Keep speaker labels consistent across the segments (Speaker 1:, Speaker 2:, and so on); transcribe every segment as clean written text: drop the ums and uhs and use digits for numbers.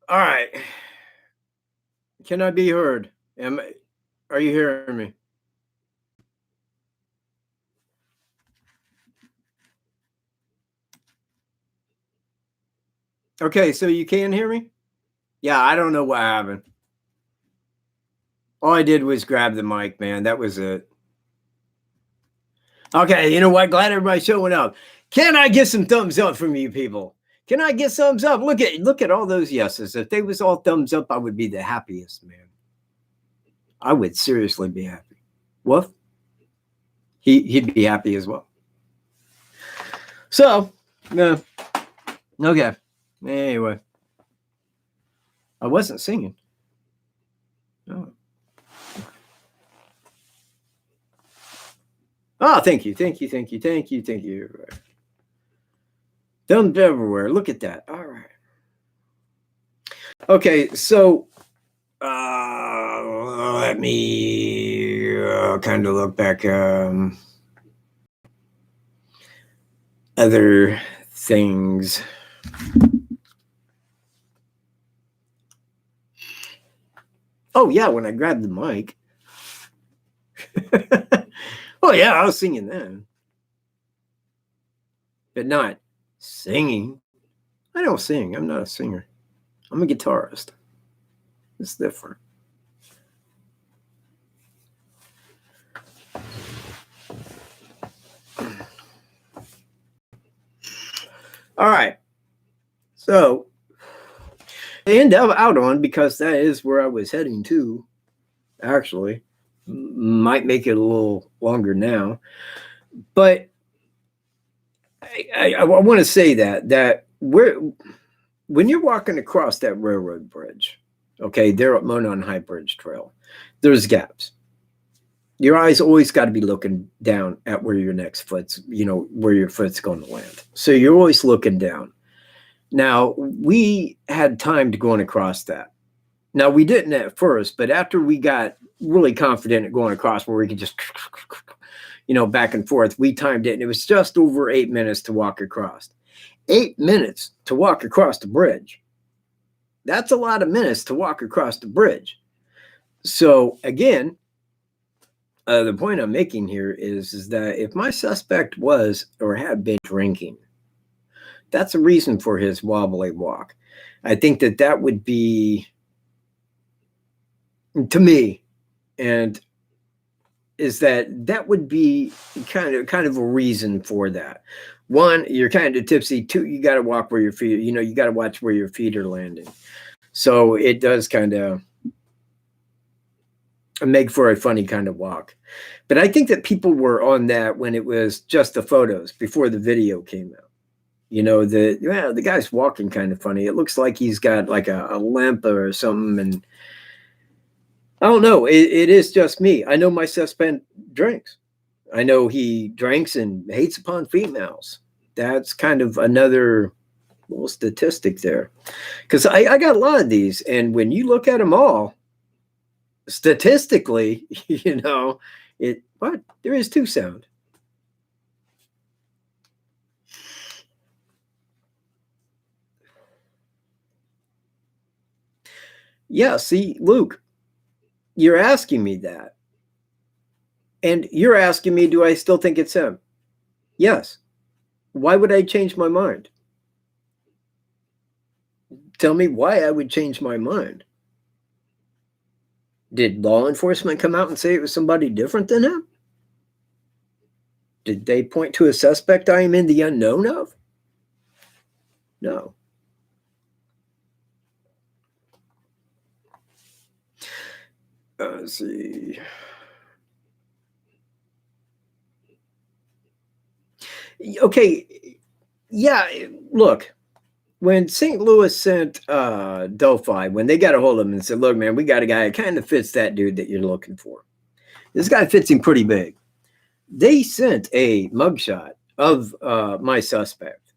Speaker 1: All right. Can I be heard? Are you hearing me? Okay, so you can hear me? Yeah, I don't know what happened. All I did was grab the mic, man. That was it. Okay, you know what? Glad everybody's showing up. Can I get some thumbs up from you people? Can I get thumbs up? Look at all those yeses. If they was all thumbs up, I would be the happiest, man. I would seriously be happy. Woof. He'd be happy as well. So, no. Okay. Anyway. I wasn't singing. Oh. Oh, thank you. Thumbs everywhere. Look at that. All right. Okay, so let me kind of look back. Other things. Oh yeah, when I grabbed the mic. Oh yeah, I was singing then, but not singing. I don't sing. I'm not a singer. I'm a guitarist. It's different. All right. So I end up out on, because that is where I was heading to. Actually, might make it a little longer now, but I want to say that when you're walking across that railroad bridge, okay, there at Monon High Bridge Trail, there's gaps. Your eyes always got to be looking down at where your next foot's, where your foot's going to land. So you're always looking down. Now, we had time to going across that. Now, we didn't at first, but after we got really confident at going across where we could just, back and forth, we timed it, and it was just over 8 minutes to walk across. 8 minutes to walk across the bridge. That's a lot of minutes to walk across the bridge. So, again, the point I'm making here is that if my suspect was or had been drinking, that's a reason for his wobbly walk. I think that would be, to me, and is that would be kind of a reason for that. One, you're kind of tipsy. Two, you got to walk where your feet, you got to watch where your feet are landing. So it does kind of make for a funny kind of walk. But I think that people were on that when it was just the photos before the video came out. The guy's walking kind of funny. It looks like he's got like a limp or something. And I don't know. It is just me. I know my suspect drinks. I know he drinks and hates upon females. That's kind of another little statistic there. Because I got a lot of these. And when you look at them all, statistically, there is two sound. Yeah, see, Luke, you're asking me that. And you're asking me, do I still think it's him? Yes. Why would I change my mind? Tell me why I would change my mind. Did law enforcement come out and say it was somebody different than him? Did they point to a suspect I am in the unknown of? No. Let's see. Okay. Yeah, look. When St. Louis sent Delphi, when they got a hold of him and said, look, man, we got a guy that kind of fits that dude that you're looking for. This guy fits him pretty big. They sent a mugshot of my suspect.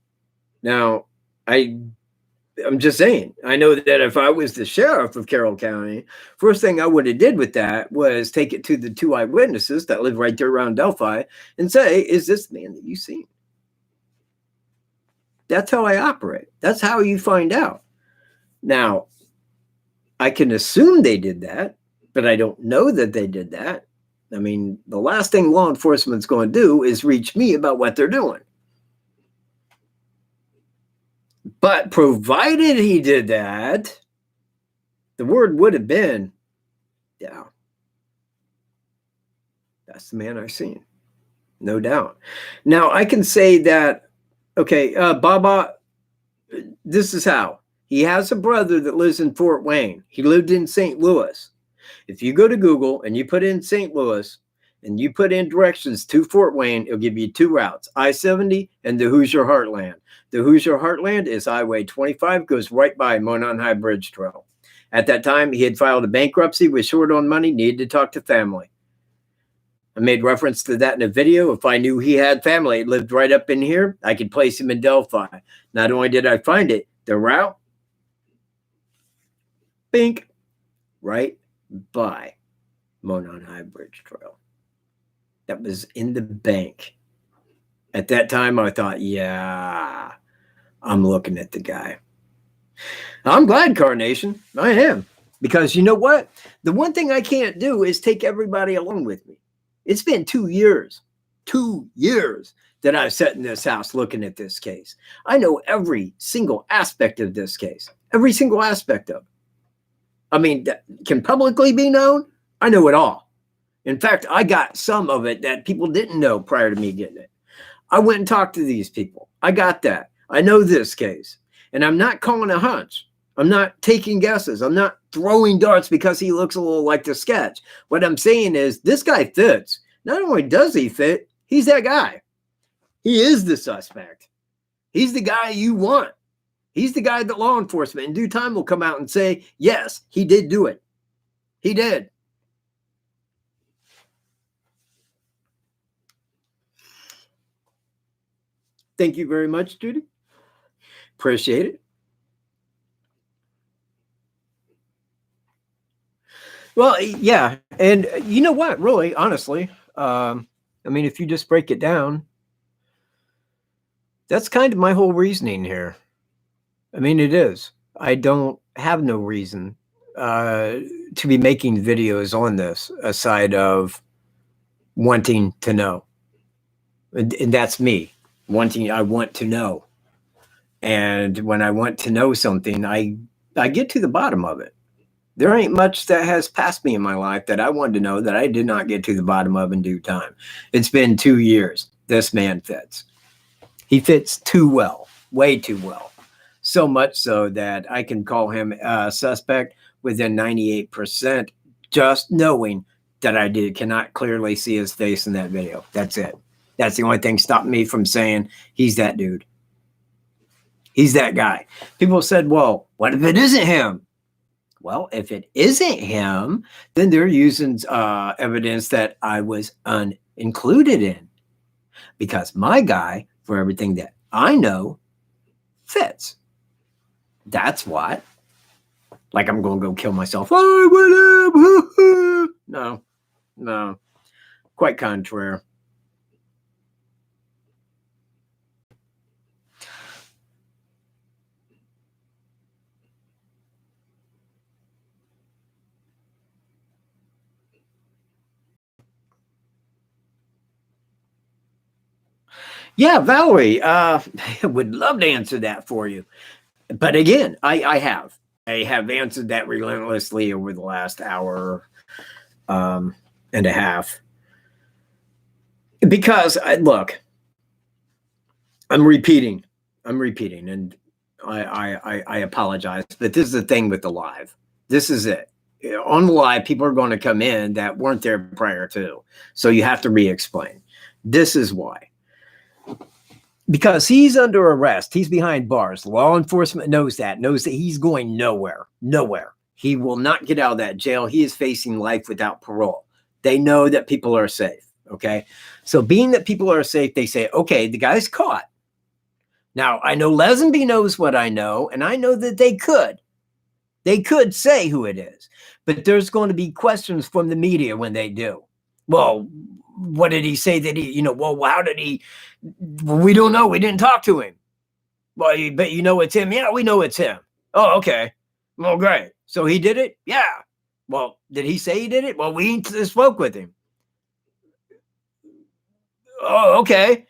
Speaker 1: Now, I'm just saying, I know that if I was the sheriff of Carroll County, first thing I would have did with that was take it to the two eyewitnesses that live right there around Delphi and say, is this the man that you seen? That's how I operate. That's how you find out. Now, I can assume they did that, but I don't know that they did that. I mean, the last thing law enforcement's going to do is reach me about what they're doing. But provided he did that, the word would have been, yeah, that's the man I've seen. No doubt. Now, I can say that, okay, Baba, this is how. He has a brother that lives in Fort Wayne. He lived in St. Louis. If you go to Google and you put in St. Louis and you put in directions to Fort Wayne, it'll give you 2 routes, I-70 and the Hoosier Heartland. The Hoosier Heartland is Highway 25, goes right by Monon High Bridge Trail. At that time, he had filed a bankruptcy, was short on money, needed to talk to family. I made reference to that in a video. If I knew he had family, it lived right up in here, I could place him in Delphi. Not only did I find it, the route, bink, right by Monon High Bridge Trail. That was in the bank. At that time, I thought, yeah, I'm looking at the guy. I'm glad, Carnation. I am. Because you know what? The one thing I can't do is take everybody along with me. It's been 2 years. 2 years that I've sat in this house looking at this case. I know every single aspect of this case. Every single aspect of it. I mean, that can publicly be known. I know it all. In fact, I got some of it that people didn't know prior to me getting it. I went and talked to these people. I got that. I know this case. And I'm not calling a hunch. I'm not taking guesses. I'm not throwing darts because he looks a little like the sketch. What I'm saying is this guy fits. Not only does he fit, he's that guy. He is the suspect. He's the guy you want. He's the guy that law enforcement in due time will come out and say, yes, he did do it. He did. Thank you very much, Judy. Appreciate it. Well, yeah. And you know what, really, honestly, I mean, if you just break it down, that's kind of my whole reasoning here. I mean, it is. I don't have no reason to be making videos on this aside of wanting to know. And that's me. I want to know. And when I want to know something, I get to the bottom of it. There ain't much that has passed me in my life that I wanted to know that I did not get to the bottom of in due time. It's been 2 years. This man fits. He fits too well, way too well. So much so that I can call him a suspect within 98%, just knowing that I cannot clearly see his face in that video. That's it. That's the only thing stopping me from saying he's that dude. He's that guy. People said, well, what if it isn't him? Well, if it isn't him, then they're using evidence that I was unincluded in. Because my guy, for everything that I know, fits. That's what. Like I'm going to go kill myself. Oh, what up? No. Quite contrary. Yeah, Valerie, I would love to answer that for you. But again, I have answered that relentlessly over the last hour and a half. Because, look, I'm repeating, and I apologize. But this is the thing with the live. This is it. On the live, people are going to come in that weren't there prior to. So you have to re-explain. This is why. Because he's under arrest. He's behind bars. Law enforcement knows that he's going nowhere. He will not get out of that jail. He is facing life without parole. They know that people are safe. Okay. So being that people are safe, they say, okay, the guy's caught. Now, I know Lesenby knows what I know, and I know that they could say who it is. But there's going to be questions from the media when they do. Well, what did he say that he, well, how did he, well, we don't know. We didn't talk to him. Well, but it's him. Yeah, we know it's him. Oh, okay. Well, great. So he did it? Yeah. Well, did he say he did it? Well, we spoke with him. Oh, okay.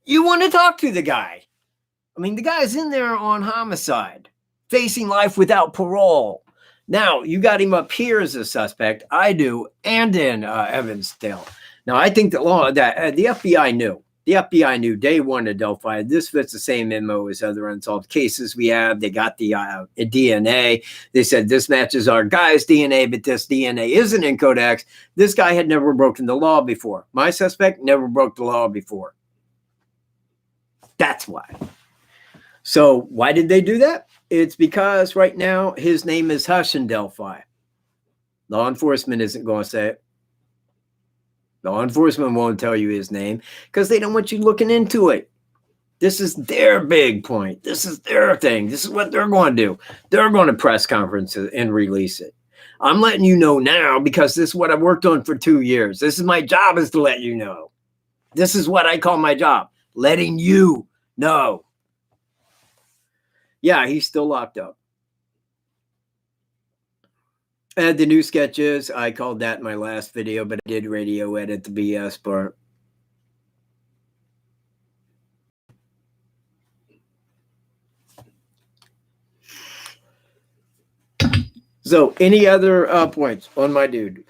Speaker 1: You want to talk to the guy. I mean, the guy's in there on homicide, facing life without parole. Now, you got him up here as a suspect. I do, and in Evansdale. Now, I think the FBI knew. The FBI knew day one of Delphi. This fits the same MO as other unsolved cases we have. They got the DNA. They said this matches our guy's DNA, but this DNA isn't in Codex. This guy had never broken the law before. My suspect never broke the law before. That's why. So why did they do that? It's because right now his name is hush in Delphi. Law enforcement isn't going to say it. Law enforcement won't tell you his name because they don't want you looking into it. This is their big point. This is their thing. This is what they're going to do. They're going to press conferences and release it. I'm letting you know now because this is what I've worked on for 2 years. This is my job, is to let you know. This is what I call my job, letting you know. Yeah, he's still locked up. And the new sketches, I called that in my last video, but I did radio edit the BS part. So, any other points on my dude?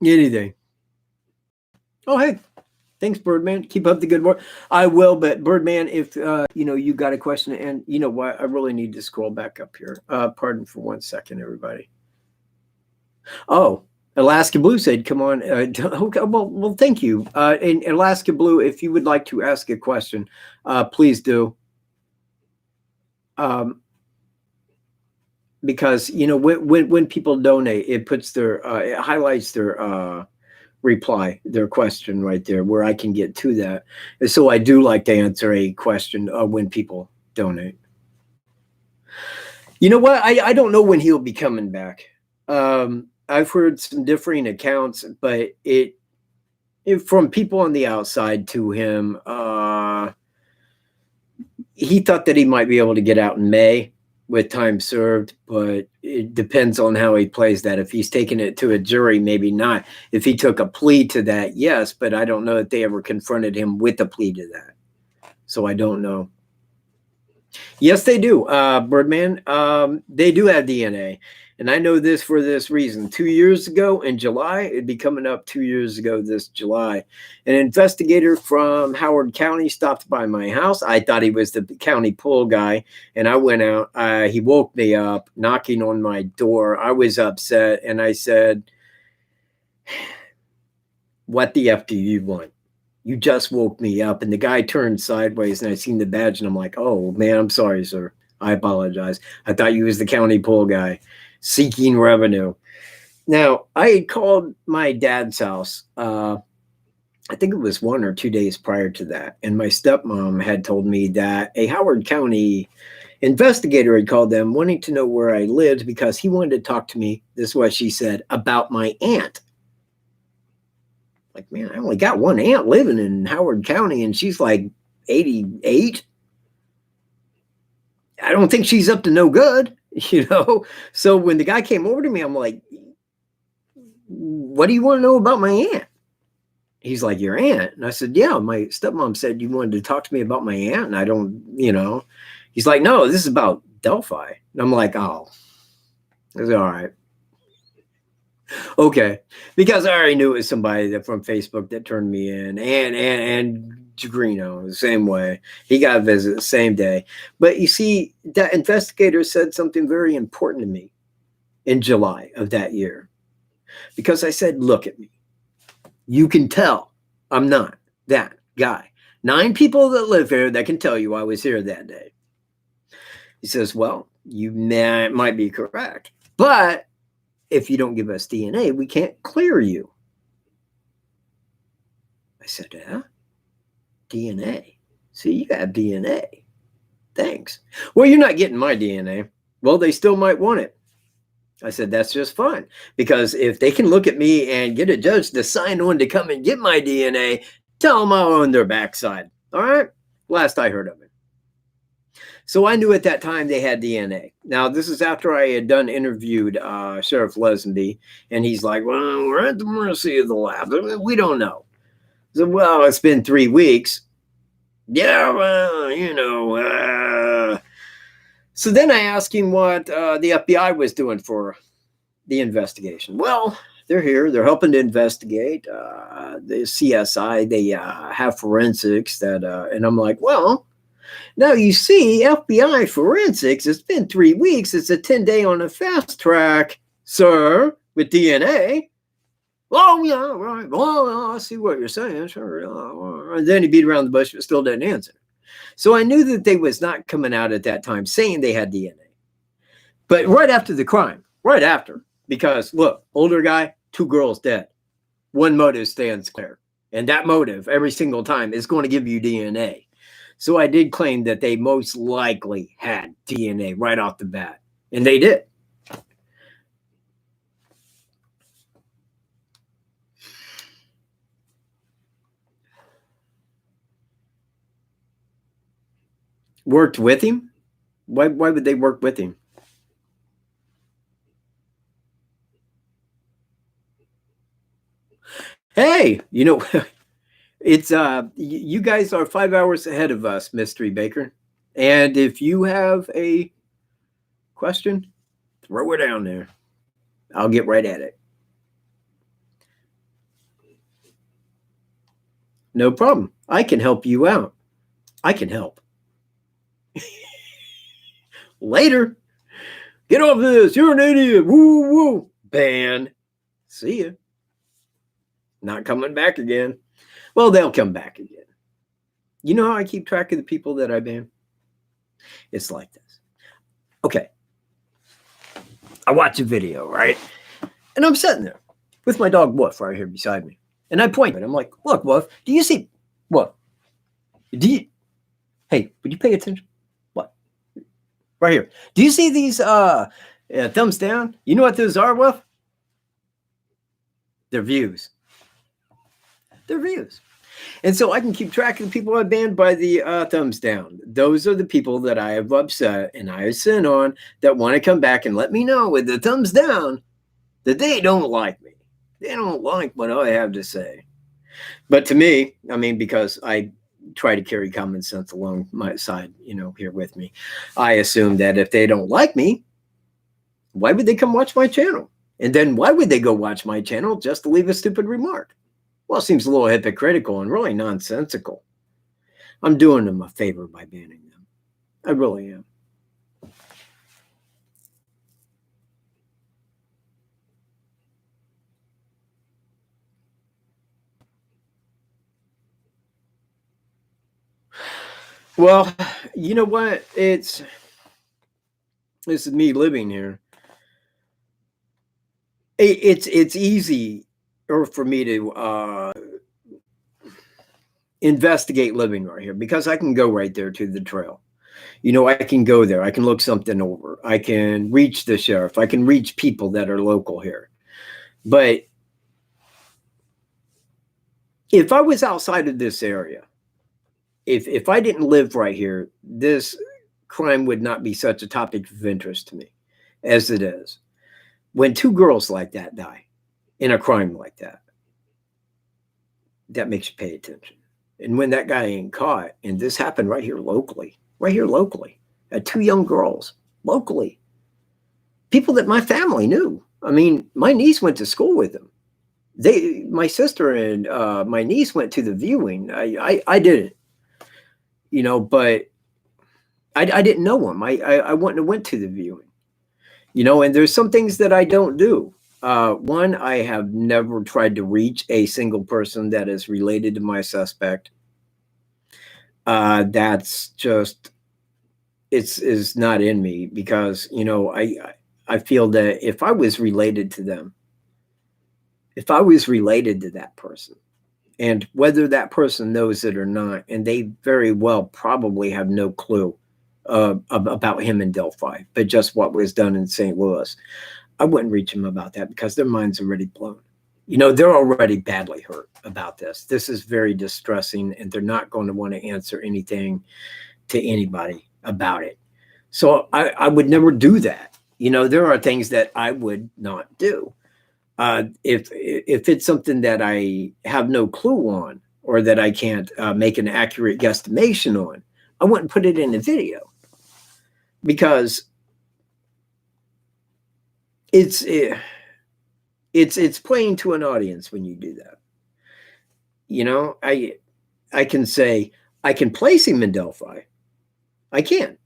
Speaker 1: Anything? Oh, hey. Thanks, Birdman. Keep up the good work. I will, but Birdman, if you got a question, and you know what, I really need to scroll back up here. Pardon for 1 second, everybody. Oh, Alaska Blue said, "Come on." Okay, well, thank you. And Alaska Blue, if you would like to ask a question, please do. Because when people donate, it puts it highlights their reply, their question right there, where I can get to that. And so I do like to answer a question when people donate. You know what? I don't know when he'll be coming back. I've heard some differing accounts, but from people on the outside to him, he thought that he might be able to get out in May with time served, but it depends on how he plays that. If he's taking it to a jury, maybe not. If he took a plea to that, yes, but I don't know that they ever confronted him with a plea to that. So I don't know. Yes, they do, Birdman. They do have DNA. And I know this for this reason. 2 years ago in July, it'd be coming up 2 years ago this July, an investigator from Howard County stopped by my house. I thought he was the county pool guy, and I went out. He woke me up, knocking on my door. I was upset, and I said, "What the F do you want? You just woke me up." And the guy turned sideways, and I seen the badge, and I'm like, "Oh, man, I'm sorry, sir. I apologize. I thought you was the county pool guy seeking revenue." Now, I had called my dad's house. I think it was 1 or 2 days prior to that. And my stepmom had told me that a Howard County investigator had called them wanting to know where I lived because he wanted to talk to me, this is what she said, about my aunt. Like, man, I only got one aunt living in Howard County, and she's like 88. I don't think she's up to no good, So when the guy came over to me, I'm like, "What do you want to know about my aunt?" He's like, "Your aunt?" And I said, "Yeah, my stepmom said you wanted to talk to me about my aunt." And I don't, He's like, "No, this is about Delphi." And I'm like, "Oh, it's all right." Okay. Because I already knew it was somebody from Facebook that turned me in, and Jagrino the same way. He got a visit the same day. But you see, that investigator said something very important to me in July of that year. Because I said, "Look at me. You can tell I'm not that guy. 9 people that live here that can tell you I was here that day." He says, "Well, you might be correct. But if you don't give us DNA, we can't clear you." I said, "Yeah? DNA? See, you got DNA. Thanks." "Well, you're not getting my DNA." "Well, they still might want it." I said, "That's just fine. Because if they can look at me and get a judge to sign on to come and get my DNA, Tell them I'll own their backside. All right? Last I heard of it. So I knew at that time they had DNA. Now, this is after I had interviewed Sheriff Lesenby, and he's like, well, we're at the mercy of the lab. We don't know. So, well, it's been 3 weeks. Yeah, well, you know. So then I asked him what the FBI was doing for the investigation. Well, they're here. They're helping to investigate. The CSI, they have forensics that, and I'm like, well, now you see, FBI forensics, it's been 3 weeks. It's a 10-day on a fast track, sir, with DNA. Oh, yeah, right. Well, I see what you're saying. Sure. And then he beat around the bush, but still didn't answer. So I knew that they was not coming out at that time saying they had DNA. But right after the crime, right after, because look, older guy, 2 girls dead. One motive stands clear. And that motive, every single time, is going to give you DNA. So I did claim that they most likely had DNA right off the bat. And they did. Worked with him? Why would they work with him? Hey, you know, it's you guys are 5 hours ahead of us, Mystery Baker. And if you have a question, throw it down there. I'll get right at it. No problem. I can help you out. I can help. Later. Get off this. You're an idiot. Woo, woo. Ban. See ya. Not coming back again. Well, they'll come back again. You know how I keep track of the people that I ban? It's like this. Okay. I watch a video, right? And I'm sitting there with my dog Wolf right here beside me. And I point at him. I'm like, look, Wolf, do you see what? Hey, would you pay attention? What? Right here. Do you see these thumbs down? You know what those are, Wolf? They're views. They're views. And so I can keep track of the people I banned by the thumbs down. Those are the people that I have upset and I have sent on that want to come back and let me know with the thumbs down that they don't like me. They don't like what I have to say. But to me, I mean, because I try to carry common sense along my side, you know, here with me, I assume that if they don't like me, why would they come watch my channel? And then why would they go watch my channel just to leave a stupid remark? Well, it seems a little hypocritical and really nonsensical. I'm doing them a favor by banning them. I really am. Well, you know what? This is me living here. It's easy for me to investigate living right here because I can go right there to the trail. You know, I can go there. I can look something over. I can reach the sheriff. I can reach people that are local here. But if I was outside of this area, if I didn't live right here, this crime would not be such a topic of interest to me as it is. When 2 girls like that die in a crime like that, that makes you pay attention. And when that guy ain't caught, and this happened right here locally, at 2 young girls, locally, people that my family knew. I mean, my niece went to school with them. My sister and my niece went to the viewing. I didn't, you know, but I didn't know them. I wouldn't have went to the viewing, you know, and there's some things that I don't do. One, I have never tried to reach a single person that is related to my suspect. That's just, it's not in me because, you know, I feel that if I was related to them, if I was related to that person, and whether that person knows it or not, and they very well probably have no clue about him in Delphi, but just what was done in St. Louis, I wouldn't reach them about that because their mind's already blown. they're already badly hurt about this. This is very distressing, and they're not going to want to answer anything to anybody about it. So I would never do that. There are things that I would not do. If it's something that I have no clue on, or that I can't make an accurate guesstimation on, I wouldn't put it in a video, because it's playing to an audience when you do that. I can say I can place him in Delphi. I can.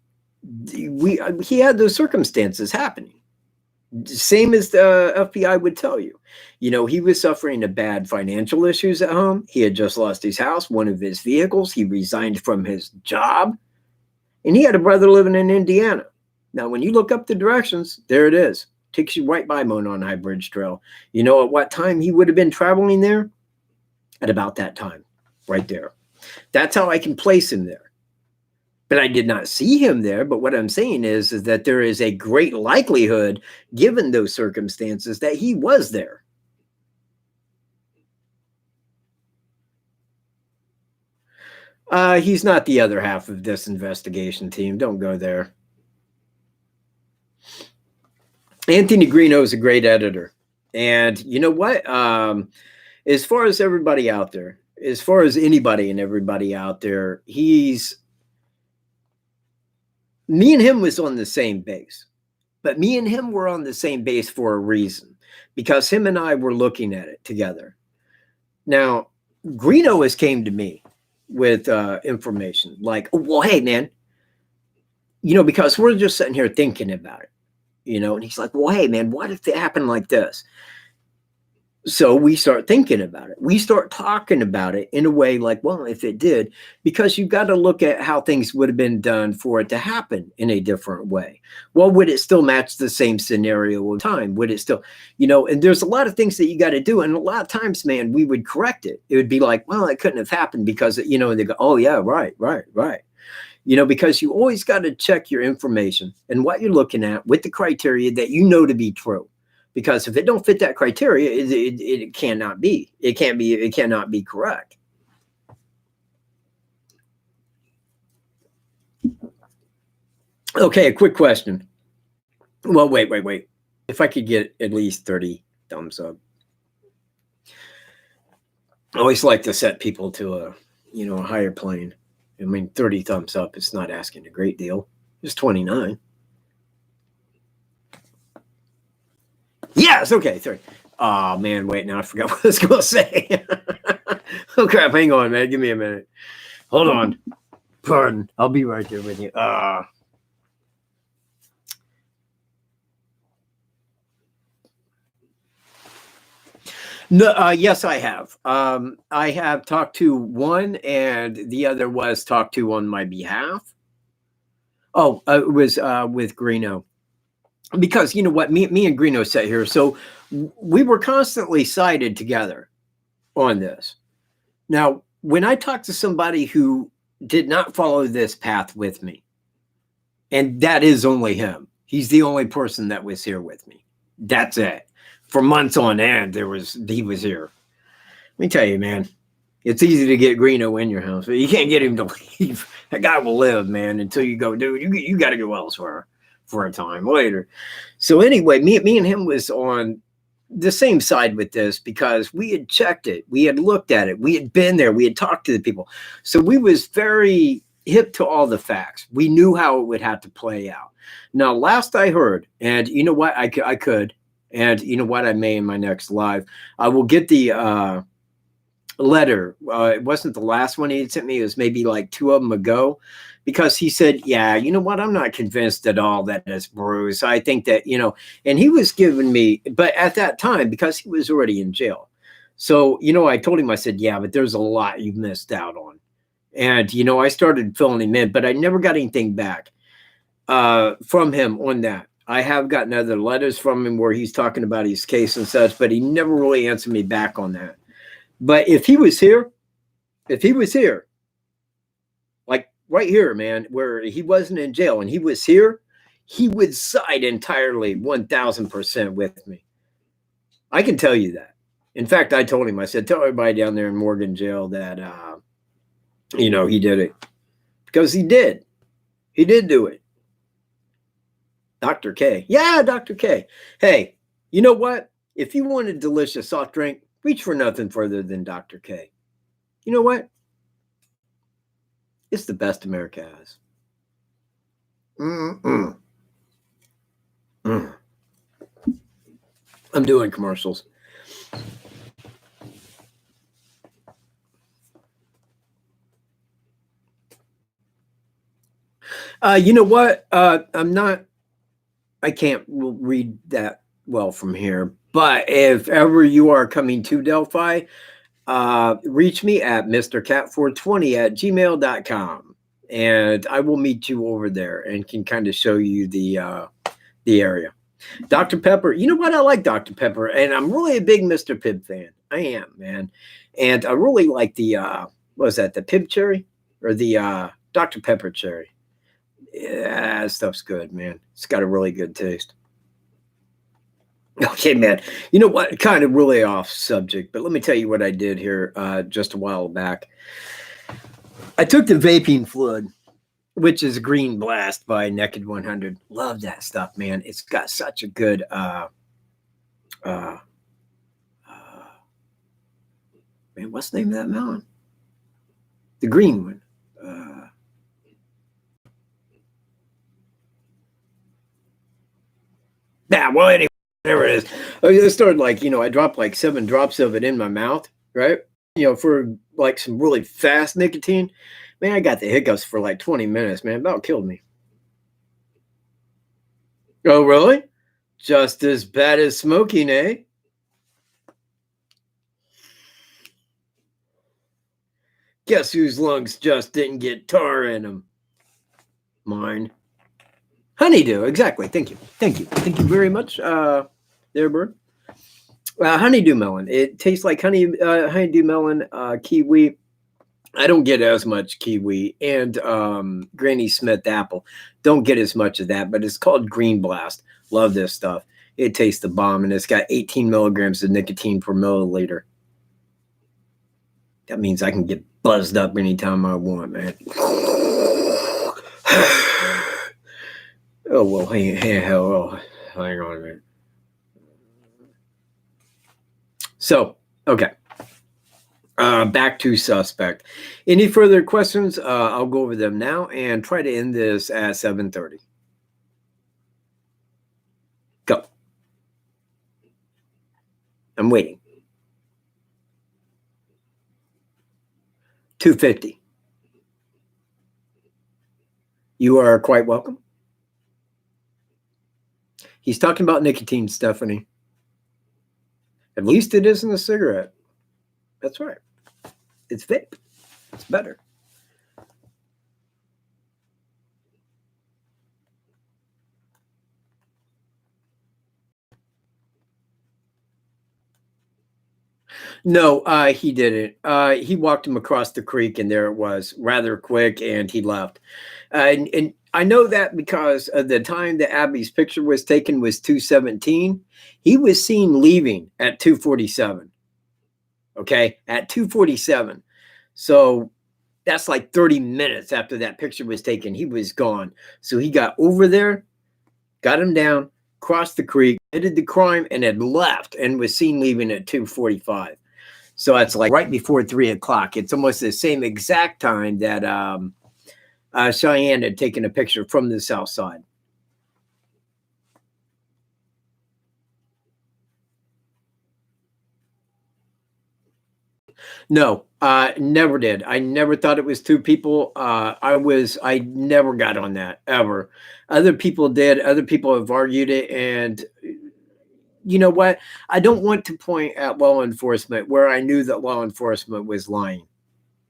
Speaker 1: He had those circumstances happening, same as the FBI would tell you. He was suffering a bad financial issues at home. He had just lost his house, one of his vehicles. He resigned from his job, and he had a brother living in Indiana. Now, when you look up the directions, there it is. Takes you right by Monon High Bridge Trail. At what time he would have been traveling there? At about that time, right there. That's how I can place him there. But I did not see him there. But what I'm saying is that there is a great likelihood, given those circumstances, that he was there. He's not the other half of this investigation team. Don't go there. Anthony Greeno is a great editor. And you know what? As far as everybody out there, as far as anybody and everybody out there, me and him was on the same base. But me and him were on the same base for a reason, because him and I were looking at it together. Now, Greeno has came to me with information like, oh, well, hey, man, because we're just sitting here thinking about it, and he's like, well, hey, man, what if it happened like this? So we start thinking about it. We start talking about it in a way like, well, if it did, because you've got to look at how things would have been done for it to happen in a different way. Well, would it still match the same scenario of time? Would it still, and there's a lot of things that you got to do. And a lot of times, man, we would correct it. It would be like, well, it couldn't have happened because, and they go, oh, yeah, right. Because you always got to check your information and what you're looking at with the criteria that to be true. Because if it don't fit that criteria, it cannot be. It cannot be correct. Okay, a quick question. Well, wait. If I could get at least 30 thumbs up. I always like to set people to a higher plane. 30 thumbs up, it's not asking a great deal. It's 29. Yes, okay, 30. Oh, man, wait, now I forgot what I was going to say. Oh, crap, hang on, man. Give me a minute. Hold on. Pardon. I'll be right there with you. No, yes, I have. I have talked to one, and the other was talked to on my behalf. Oh, it was with Greeno. Because you know what, me and Greeno sat here, so we were constantly sided together on this. Now, when I talked to somebody who did not follow this path with me, and that is only him, he's the only person that was here with me. That's it. For months on end, he was here. Let me tell you, man, it's easy to get Greeno in your house, but you can't get him to leave. That guy will live, man, until you go, dude, you got to go elsewhere for a time later. So anyway, me and him was on the same side with this because we had checked it. We had looked at it. We had been there. We had talked to the people. So we was very hip to all the facts. We knew how it would have to play out. Now, last I heard, and you know what, I could, and you know what, I may in my next live, I will get the letter. It wasn't the last one he had sent me. It was maybe like 2 of them ago. Because he said, yeah, you know what? I'm not convinced at all that it's Bruce. I think that, and he was giving me, but at that time, because he was already in jail. So, I told him, I said, yeah, but there's a lot you missed out on. And, I started filling him in, but I never got anything back from him on that. I have gotten other letters from him where he's talking about his case and such, but he never really answered me back on that. But if he was here, like right here, man, where he wasn't in jail and he was here, he would side entirely 1000% with me. I can tell you that. In fact, I told him, I said, tell everybody down there in Morgan jail that, you know, he did it. Because he did. He did do it. Dr. K. Yeah, Dr. K. Hey, you know what? If you want a delicious soft drink, reach for nothing further than Dr. K. You know what? It's the best America has. Mm-mm. Mm. I'm doing commercials. You know what? I can't read that well from here, but if ever you are coming to Delphi, reach me at mrcat420@gmail.com, and I will meet you over there and can kind of show you the area. Dr. Pepper, you know what? I like Dr. Pepper, and I'm really a big Mr. Pibb fan. I am, man. And I really like the, what was that, the Pibb cherry or the Dr. Pepper cherry? Yeah, that stuff's good, man. It's got a really good taste. Okay, man. You know what? Kind of really off subject, but let me tell you what I did here just a while back. I took the vaping fluid, which is Green Blast by Naked 100. Love that stuff, man. It's got such a good man, what's the name of that mountain? The green one. Well, anyway, whatever it is. I started like, you know, I dropped like 7 drops of it in my mouth, right? You know, for like some really fast nicotine. Man, I got the hiccups for like 20 minutes, man. About killed me. Oh, really? Just as bad as smoking, eh? Guess whose lungs just didn't get tar in them? Mine. Honeydew, exactly. Thank you. Thank you. Thank you very much, there, bird. Honeydew melon. It tastes like honeydew melon, kiwi. I don't get as much kiwi, and Granny Smith apple. Don't get as much of that, but it's called Green Blast. Love this stuff. It tastes the bomb, and it's got 18 milligrams of nicotine per milliliter. That means I can get buzzed up anytime I want, man. Oh, well, hang on a minute. So, okay. Back to suspect. Any further questions? I'll go over them now and try to end this at 7:30. Go. I'm waiting. 250. You are quite welcome. He's talking about nicotine, Stephanie. At least it isn't a cigarette. That's right. It's vape. It's better. No, he didn't. He walked him across the creek, and there it was, rather quick, and he left. And I know that because of the time that Abby's picture was taken was 2:17. He was seen leaving at 2:47. Okay, at 2:47. So that's like 30 minutes after that picture was taken. He was gone. So he got over there, got him down, crossed the creek, committed the crime, and had left and was seen leaving at 2:45. So it's like right before 3 o'clock. It's almost the same exact time that Cheyenne had taken a picture from the south side. No, never did. I never thought it was 2 people. I never got on that ever. Other people did. Other people have argued it, and you know what? I don't want to point at law enforcement where I knew that law enforcement was lying.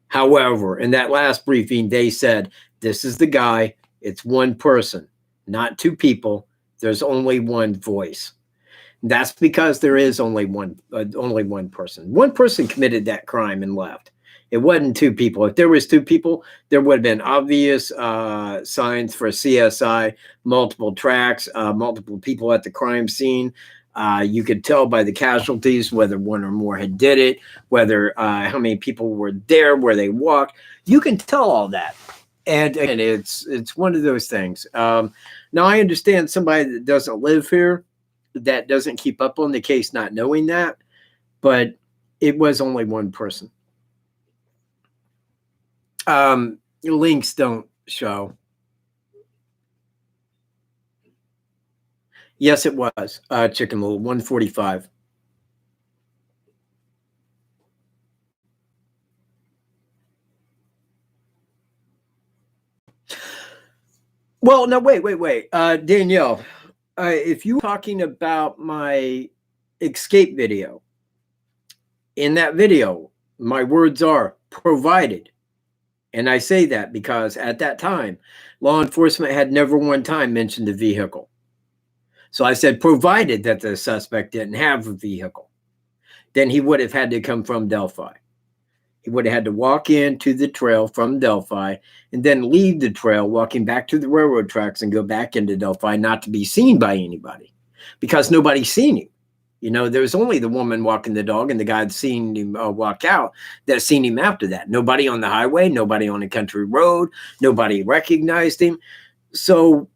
Speaker 1: However, in that last briefing, they said, this is the guy. It's one person, not 2 people. There's only one voice. That's because there is only one person. One person committed that crime and left. It wasn't 2 people. If there was 2 people, there would have been obvious signs for CSI, multiple tracks, multiple people at the crime scene. You could tell by the casualties whether one or more had did it, whether how many people were there, where they walked. You can tell all that. And it's one of those things. Now, I understand somebody that doesn't live here, that doesn't keep up on the case, not knowing that, but it was only one person. Links don't show. Yes, it was Chicken Little 145. Well, no, wait. Danielle, if you were talking about my escape video, in that video, my words are provided. And I say that because at that time, law enforcement had never one time mentioned a vehicle. So I said, provided that the suspect didn't have a vehicle, then he would have had to come from Delphi. He would have had to walk into the trail from Delphi and then leave the trail, walking back to the railroad tracks and go back into Delphi, not to be seen by anybody, because nobody's seen him. You know, there was only the woman walking the dog and the guy that seen him walk out that seen him after that. Nobody on the highway, nobody on a country road, nobody recognized him. So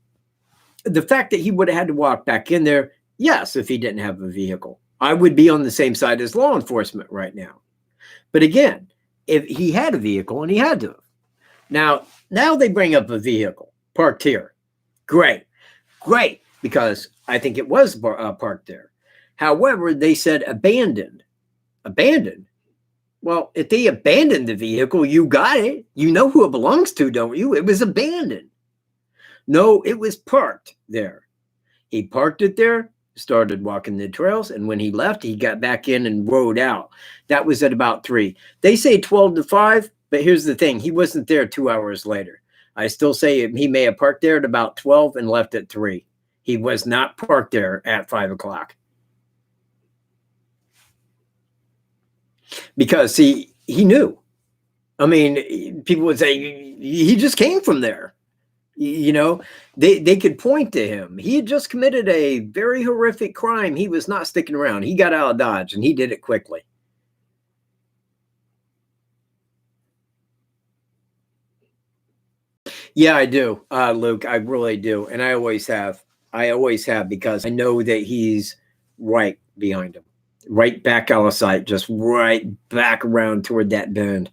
Speaker 1: the fact that he would have had to walk back in there, yes, if he didn't have a vehicle, I would be on the same side as law enforcement right now. But again, if he had a vehicle, and he had to. Now they bring up a vehicle parked here. Great, because I think it was parked there. However, they said abandoned. Abandoned? Well, if they abandoned the vehicle, you got it. You know who it belongs to, don't you? It was abandoned. No, it was parked there. He parked it there, started walking the trails, and when he left, he got back in and rode out. That was at about 3. They say 12 to 5, but here's the thing. He wasn't there 2 hours later. I still say he may have parked there at about 12 and left at 3. He was not parked there at 5 o'clock. Because, see, he knew. I mean, people would say, he just came from there. You know, they could point to him. He had just committed a very horrific crime. He was not sticking around. He got out of Dodge, and he did it quickly. Yeah, I do, Luke. I really do. And I always have. Because I know that he's right behind him. Right back out of sight, just right back around toward that bend.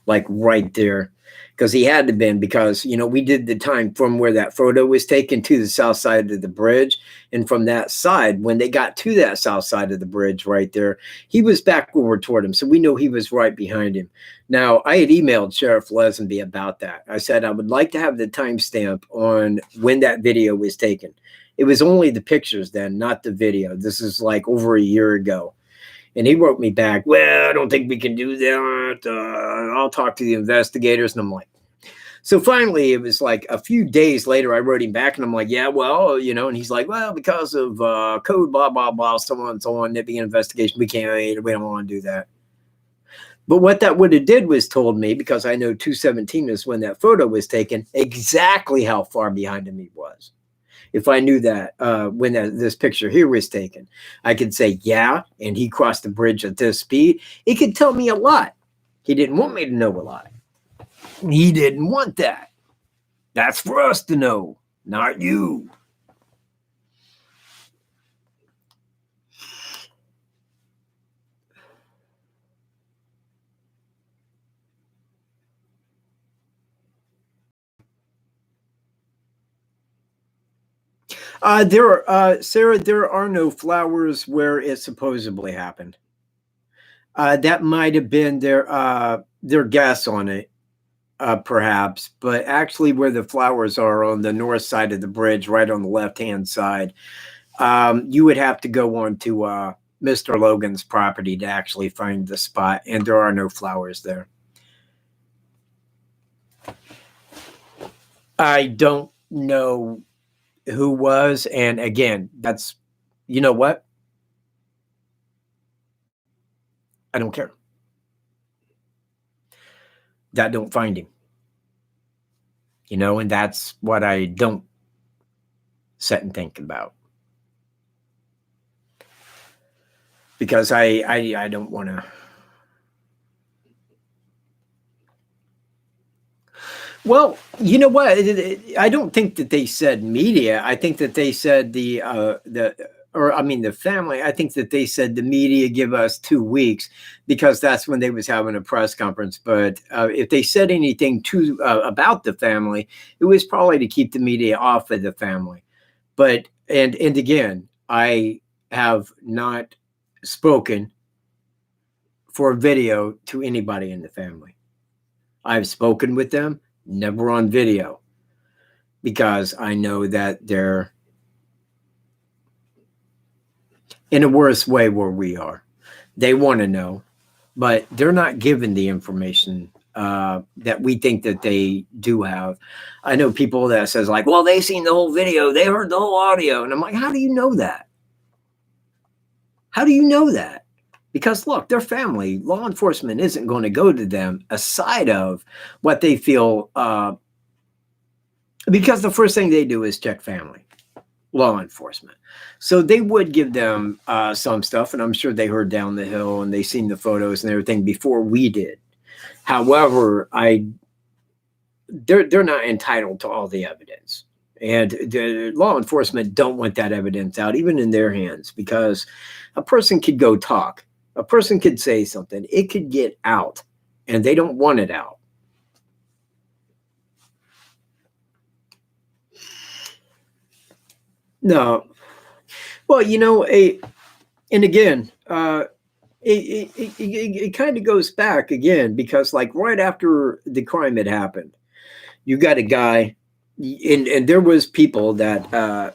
Speaker 1: Like right there. Because he had to been, because, you know, we did the time from where that photo was taken to the south side of the bridge. And from that side, when they got to that south side of the bridge right there, he was backward toward him. So we know he was right behind him. Now, I had emailed Sheriff Lesenby about that. I said, I would like to have the timestamp on when that video was taken. It was only the pictures then, not the video. This is like over a year ago. And he wrote me back, well, I don't think we can do that. I'll talk to the investigators. And I'm like, so finally, it was like a few days later, I wrote him back and I'm like, yeah, well, you know, and he's like, well, because of code, blah, blah, blah, so on and so on, nipping investigation, we don't want to do that. But what that would have did was told me, because I know 217 is when that photo was taken, exactly how far behind him he was. If I knew that when this picture here was taken, I could say, yeah, and he crossed the bridge at this speed. It could tell me a lot. He didn't want me to know a lot. He didn't want that. That's for us to know, not you. Sarah, there are no flowers where it supposedly happened. That might have been their guess on it, perhaps. But actually, where the flowers are on the north side of the bridge, right on the left-hand side, you would have to go on to Mr. Logan's property to actually find the spot, and there are no flowers there. I don't know who was, and again, that's, you know what? I don't care. That don't find him. You know, and that's what I don't sit and think about. because I don't want to. Well, you know what? I don't think that they said media. I think that they said the family. I think that they said the media give us 2 weeks because that's when they was having a press conference. But if they said anything about the family, it was probably to keep the media off of the family. But and again, I have not spoken for a video to anybody in the family. I've spoken with them, never on video, because I know that they're in a worse way where we are. They want to know, but they're not given the information that we think that they do have. I know people that says like, well, they seen the whole video, they heard the whole audio. And I'm like, how do you know that? How do you know that? Because look, their family, law enforcement isn't going to go to them aside of what they feel, because the first thing they do is check family, law enforcement. So they would give them some stuff, and I'm sure they heard down the hill and they seen the photos and everything before we did. However, they're not entitled to all the evidence. And the law enforcement don't want that evidence out, even in their hands, because a person could go talk. A person could say something. It could get out, and they don't want it out. No. Well, you know, and again, it kind of goes back again, because like right after the crime had happened, you got a guy, and there was people that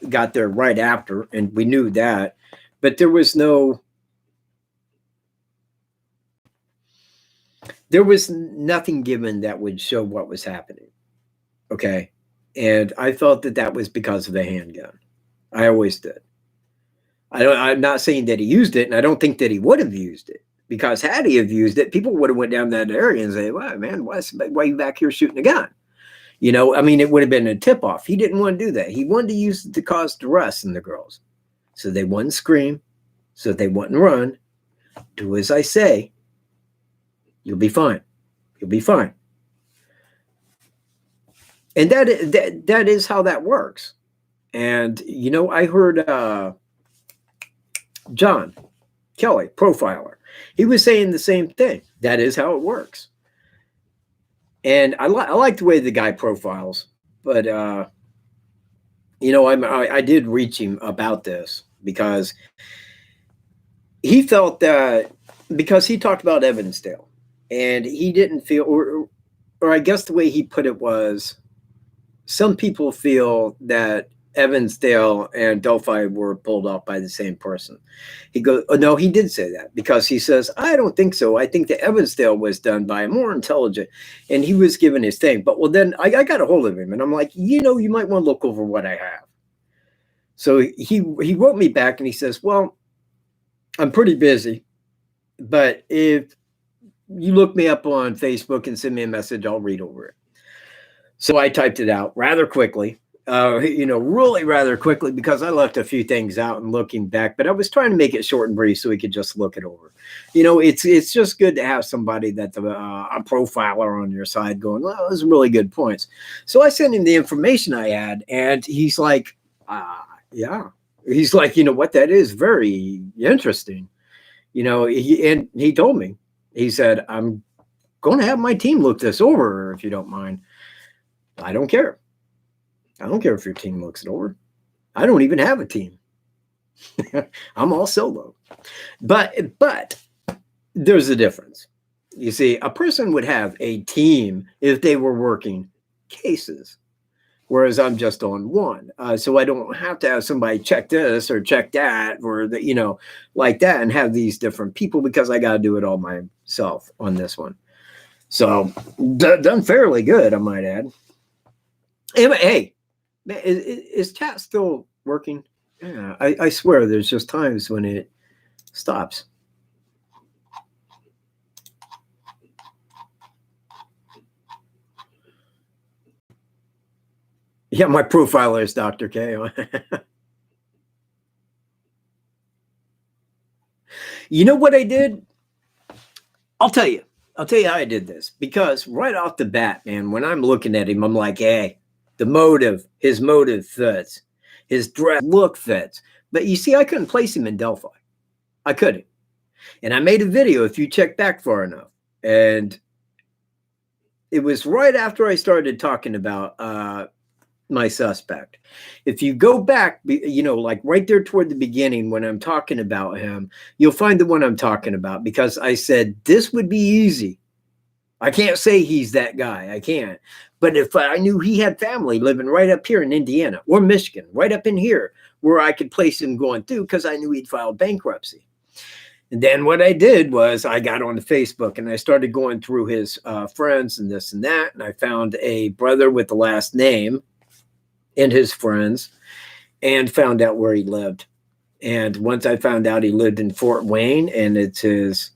Speaker 1: got there right after, and we knew that, but there was nothing given that would show what was happening. Okay. And I felt that was because of the handgun. I always did. I'm not saying that he used it, and I don't think that he would have used it, because had he have used it, people would have went down that area and say, well, man, why are you back here shooting a gun? You know, I mean, it would have been a tip-off. He didn't want to do that. He wanted to use it to cause duress in the girls. So they wouldn't scream, so they wouldn't run. Do as I say. You'll be fine. You'll be fine. And that is how that works. And, you know, I heard John Kelly, profiler, he was saying the same thing. That is how it works. And I like the way the guy profiles, but, you know, I did reach him about this, because he felt that, because he talked about Evansdale, and he didn't feel, or I guess the way he put it was, some people feel that Evansdale and Delphi were pulled off by the same person. He goes, oh, no, he did say that, because he says, I don't think so. I think that Evansdale was done by a more intelligent, and he was given his thing. But well, then I got a hold of him, and I'm like, you know, you might want to look over what I have. So he wrote me back, and he says, well, I'm pretty busy, but if you look me up on Facebook and send me a message, I'll read over it. So I typed it out rather quickly. You know, really rather quickly, because I left a few things out and looking back, but I was trying to make it short and brief so we could just look it over. You know, it's just good to have somebody that's a profiler on your side going, well, those are really good points. So I sent him the information I had, and he's like, yeah. He's like, you know what, that is very interesting. You know, he told me, he said, I'm going to have my team look this over if you don't mind. I don't care. I don't care if your team looks it over. I don't even have a team. I'm all solo. But there's a difference. You see, a person would have a team if they were working cases, whereas I'm just on one. So I don't have to have somebody check this or check that, or you know, like that, and have these different people, because I got to do it all myself on this one. So done fairly good, I might add. Hey, is chat still working? Yeah, I swear there's just times when it stops. Yeah, my profiler is Dr. K. You know what I did? I'll tell you. I'll tell you how I did this. Because right off the bat, man, when I'm looking at him, I'm like, hey, his motive fits. His dress look fits. But you see, I couldn't place him in Delphi. I couldn't. And I made a video, if you check back far enough. And it was right after I started talking about my suspect. If you go back, you know, like right there toward the beginning when I'm talking about him, you'll find the one I'm talking about, because I said this would be easy. I can't say he's that guy. I can't. But if I knew he had family living right up here in Indiana or Michigan, right up in here, where I could place him going through, because I knew he'd filed bankruptcy. And then what I did was I got on Facebook and I started going through his friends and this and that. And I found a brother with the last name and his friends, and found out where he lived. And once I found out he lived in Fort Wayne, and it's his,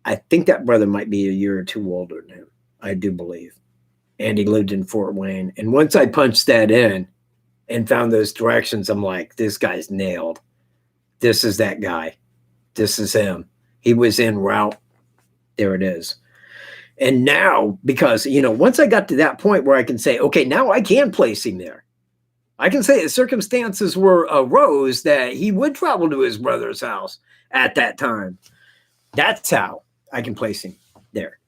Speaker 1: I think that brother might be a year or two older than him, I do believe. And he lived in Fort Wayne. And once I punched that in and found those directions, I'm like, this guy's nailed. This is that guy. This is him. He was en route. There it is. And now, because, you know, once I got to that point where I can say, okay, now I can place him there. I can say the circumstances arose that he would travel to his brother's house at that time. That's how I can place him there.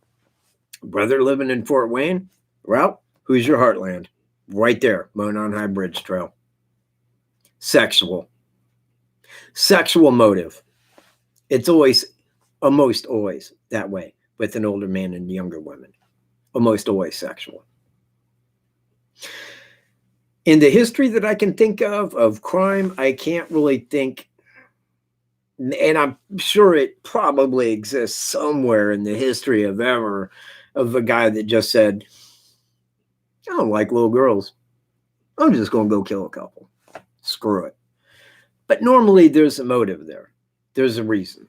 Speaker 1: Brother living in Fort Wayne, route, who's your heartland? Right there, Monon High Bridge Trail. Sexual motive. It's almost always that way with an older man and younger women. Almost always sexual. In the history that I can think of crime, I can't really think, and I'm sure it probably exists somewhere in the history of ever, of a guy that just said, I don't like little girls. I'm just going to go kill a couple. Screw it. But normally there's a motive there. There's a reason.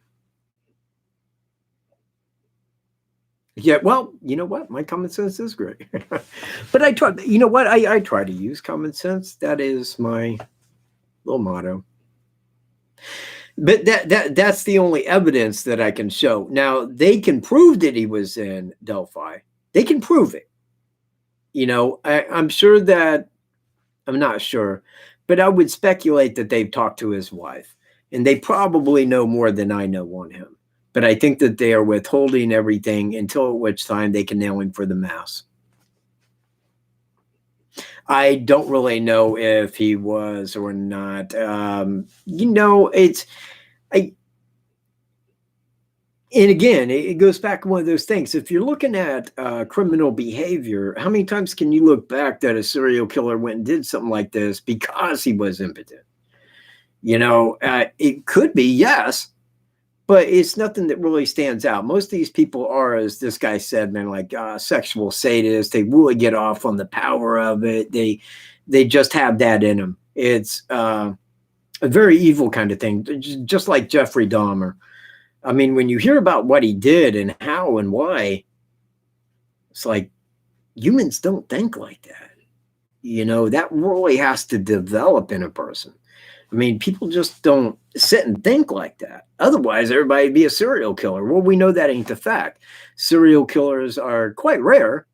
Speaker 1: Yeah, well, you know what? My common sense is great. But I try, you know what? I try to use common sense. That is my little motto. But that's the only evidence that I can show. Now, they can prove that he was in Delphi. They can prove it. You know, I'm sure that, I'm not sure, but I would speculate that they've talked to his wife. And they probably know more than I know on him. But I think that they are withholding everything until which time they can nail him for the mass. I don't really know if he was or not. You know, and again, it goes back to one of those things. If you're looking at criminal behavior, how many times can you look back that a serial killer went and did something like this because he was impotent? You know, it could be, yes. But it's nothing that really stands out. Most of these people are, as this guy said, man, like sexual sadists. They really get off on the power of it. They just have that in them. It's a very evil kind of thing, just like Jeffrey Dahmer. I mean, when you hear about what he did and how and why, it's like humans don't think like that. You know, that really has to develop in a person. I mean, people just don't sit and think like that. Otherwise, everybody would be a serial killer. Well, we know that ain't the fact. Serial killers are quite rare,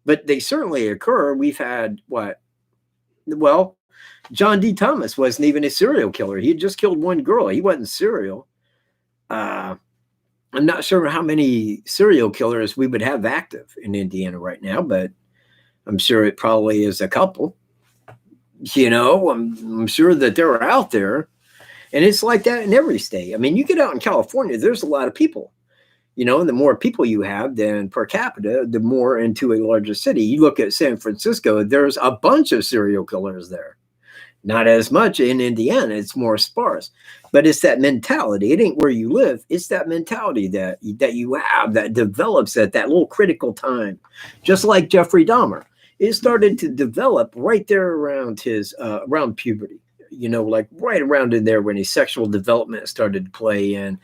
Speaker 1: but they certainly occur. We've had what? Well, John D. Thomas wasn't even a serial killer. He had just killed one girl. He wasn't serial. I'm not sure how many serial killers we would have active in Indiana right now, but I'm sure it probably is a couple. You know, I'm sure that they're out there. And it's like that in every state. I mean, you get out in California, there's a lot of people. You know, and the more people you have then per capita, the more into a larger city. You look at San Francisco, there's a bunch of serial killers there. Not as much in Indiana. It's more sparse. But it's that mentality. It ain't where you live. It's that mentality that you have that develops at that little critical time. Just like Jeffrey Dahmer. It started to develop right there around his around puberty, you know, like right around in there when his sexual development started to play in.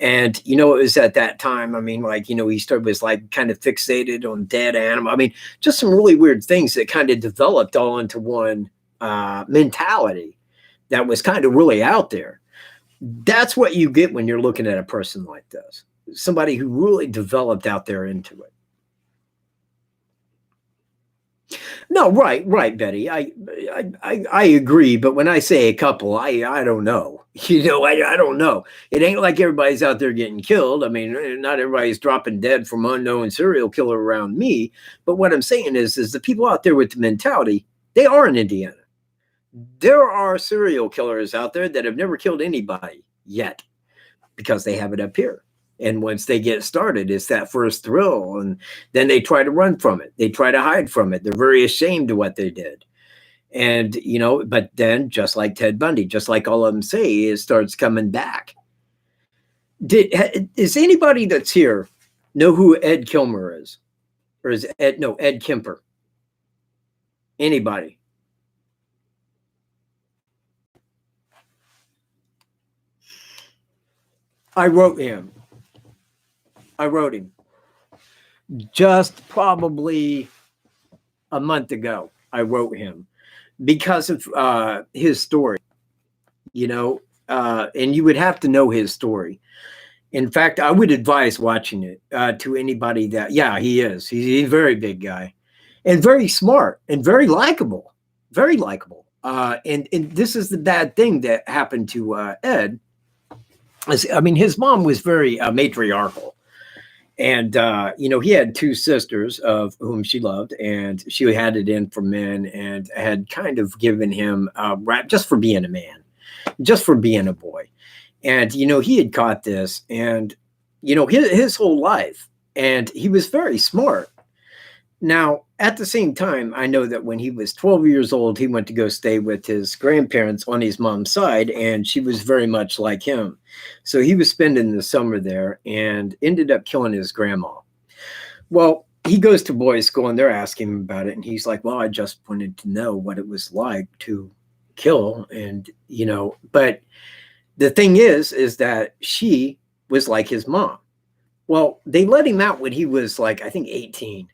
Speaker 1: And, you know, it was at that time, I mean, like, you know, he was like kind of fixated on dead animal. I mean, just some really weird things that kind of developed all into one mentality that was kind of really out there. That's what you get when you're looking at a person like this. Somebody who really developed out there into it. No, right, Betty. I agree, but when I say a couple, I don't know. I don't know. It ain't like everybody's out there getting killed. I mean, not everybody's dropping dead from unknown serial killer around me. But what I'm saying is the people out there with the mentality, they are in Indiana. There are serial killers out there that have never killed anybody yet because they have it up here. And once they get started, it's that first thrill. And then they try to run from it. They try to hide from it. They're very ashamed of what they did. And, but then just like Ted Bundy, just like all of them say, it starts coming back. Is anybody that's here know who Ed Kilmer is? Or is Ed Kemper? Anybody? I wrote him. Just probably a month ago. I wrote him because of his story, and you would have to know his story. In fact, I would advise watching it to anybody that, he is. He's a very big guy and very smart and very likable, very likable. And this is the bad thing that happened to Ed. His mom was very matriarchal. And, he had two sisters of whom she loved, and she had it in for men and had kind of given him just for being a man, just for being a boy. And, he had caught this and, his whole life, and he was very smart. Now, at the same time, I know that when he was 12 years old, he went to go stay with his grandparents on his mom's side, and she was very much like him. So he was spending the summer there and ended up killing his grandma. Well, he goes to boys' school, and they're asking him about it, and he's like, well, I just wanted to know what it was like to kill. And, but the thing is that she was like his mom. Well, they let him out when he was like, I think 18.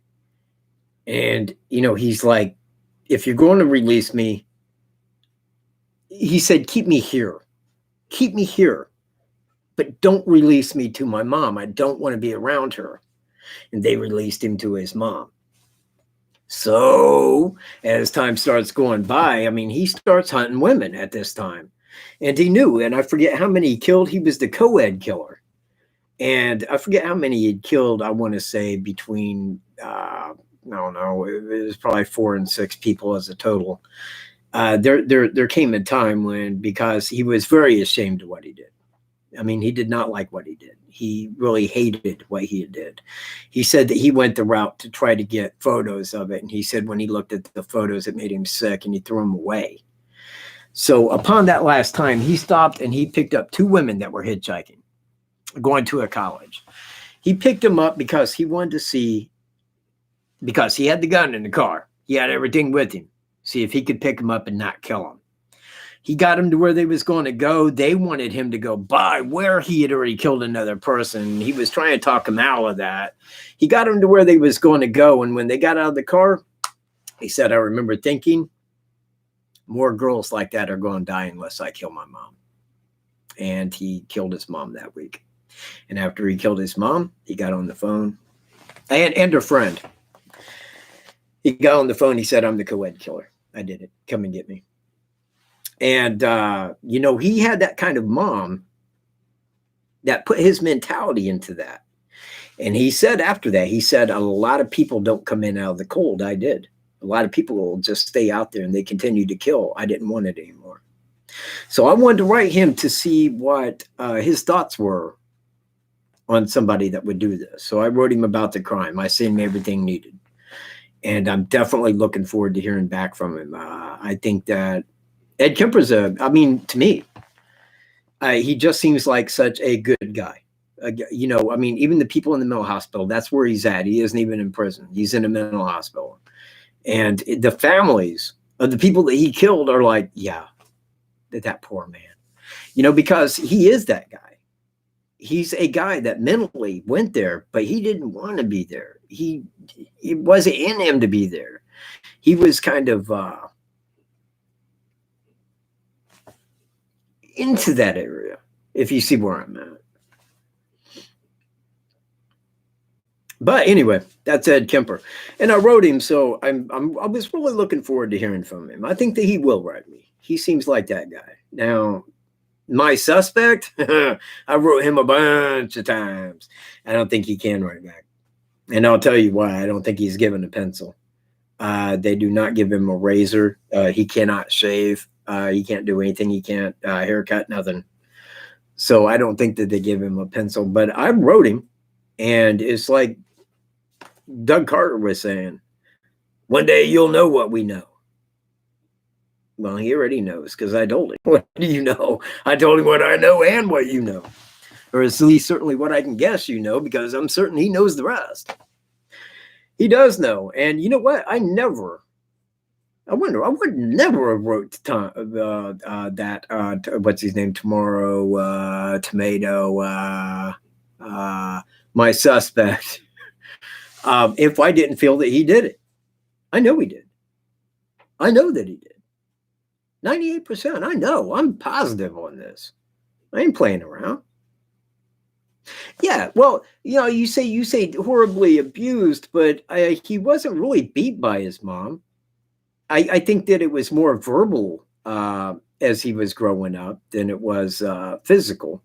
Speaker 1: And, he's like, if you're going to release me, he said, keep me here, but don't release me to my mom. I don't want to be around her. And they released him to his mom. So as time starts going by, he starts hunting women at this time. And he knew, and I forget how many he killed. He was the co-ed killer. And I forget how many he'd killed, I want to say between, no, it was probably 4 and 6 people as a total. There came a time when, because he was very ashamed of what he did. He did not like what he did. He really hated what he did. He said that he went the route to try to get photos of it. And he said when he looked at the photos, it made him sick and he threw them away. So upon that last time, he stopped and he picked up 2 women that were hitchhiking, going to a college. He picked them up because he wanted to see, because he had the gun in the car. He had everything with him. See if he could pick them up and not kill them. He got them to where they was going to go. They wanted him to go by where he had already killed another person. He was trying to talk him out of that. He got them to where they was going to go. And when they got out of the car, he said, I remember thinking, more girls like that are going to die unless I kill my mom. And he killed his mom that week. And after he killed his mom, he got on the phone and her friend. He got on the phone. He said, I'm the co-ed killer. I did it. Come and get me. And, he had that kind of mom that put his mentality into that. And he said after that, he said, a lot of people don't come in out of the cold. I did. A lot of people will just stay out there and they continue to kill. I didn't want it anymore. So I wanted to write him to see what his thoughts were on somebody that would do this. So I wrote him about the crime. I sent him everything needed. And I'm definitely looking forward to hearing back from him. I think that Ed Kemper's to me, he just seems like such a good guy. Even the people in the mental hospital, that's where he's at. He isn't even in prison. He's in a mental hospital. And the families of the people that he killed are like, yeah, that poor man, because he is that guy. He's a guy that mentally went there, but he didn't want to be there. It wasn't in him to be there. He was kind of into that area. if you see where I'm at. But anyway, that's Ed Kemper, and I wrote him, so I was really looking forward to hearing from him. I think that he will write me. He seems like that guy. Now, my suspect, I wrote him a bunch of times. I don't think he can write back, and I'll tell you why. I don't think he's given a pencil. They do not give him a razor. He cannot shave. He can't do anything. He can't haircut, nothing. So I don't think that they give him a pencil. But I wrote him, and it's like Doug Carter was saying, one day you'll know what we know. Well, he already knows because I told him. What do you know? I told him what I know and what you know. Or at least certainly what I can guess you know, because I'm certain he knows the rest. He does know. And you know what? I would never have wrote what's his name, Tomorrow, Tomato, my suspect, if I didn't feel that he did it. I know he did. I know that he did. 98%. I know. I'm positive on this. I ain't playing around. Yeah, well, you say horribly abused, but he wasn't really beat by his mom. I think that it was more verbal as he was growing up than it was physical.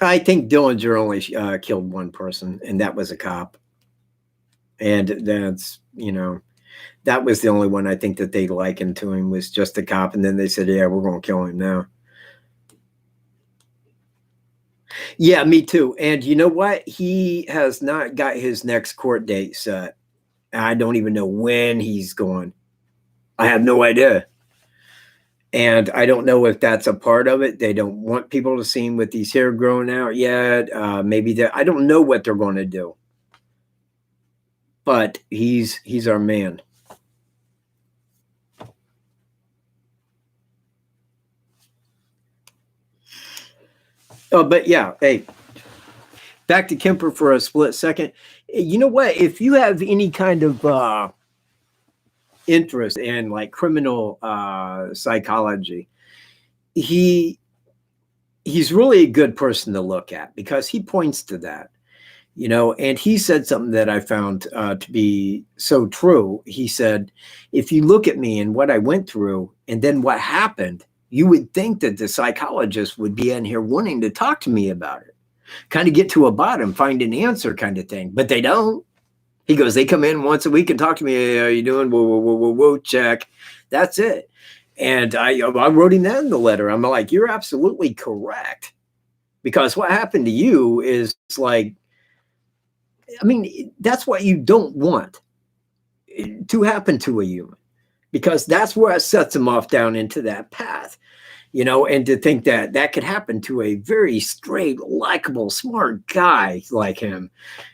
Speaker 1: I think Dillinger only killed one person, and that was a cop. And that's, that was the only one I think that they likened to him, was just a cop. And then they said, yeah, we're going to kill him now. Yeah, me too. And you know what? He has not got his next court date set. I don't even know when he's going. I have no idea. And I don't know if that's a part of it. They don't want people to see him with his hair growing out yet. Maybe I don't know what they're going to do. But he's our man. Oh, but yeah, hey, back to Kemper for a split second. You know what? If you have any kind of interest in like criminal psychology, he's really a good person to look at, because he points to that, and he said something that I found to be so true. He said, if you look at me and what I went through and then what happened, you would think that the psychologist would be in here wanting to talk to me about it, kind of get to a bottom, find an answer kind of thing, but they don't. He goes, they come in once a week and talk to me. Hey, how you doing? Whoa, check. That's it. And I wrote him that in the letter. I'm like, you're absolutely correct. Because what happened to you is like, that's what you don't want to happen to a human, because that's where it sets them off down into that path, and to think that that could happen to a very straight, likable, smart guy like him,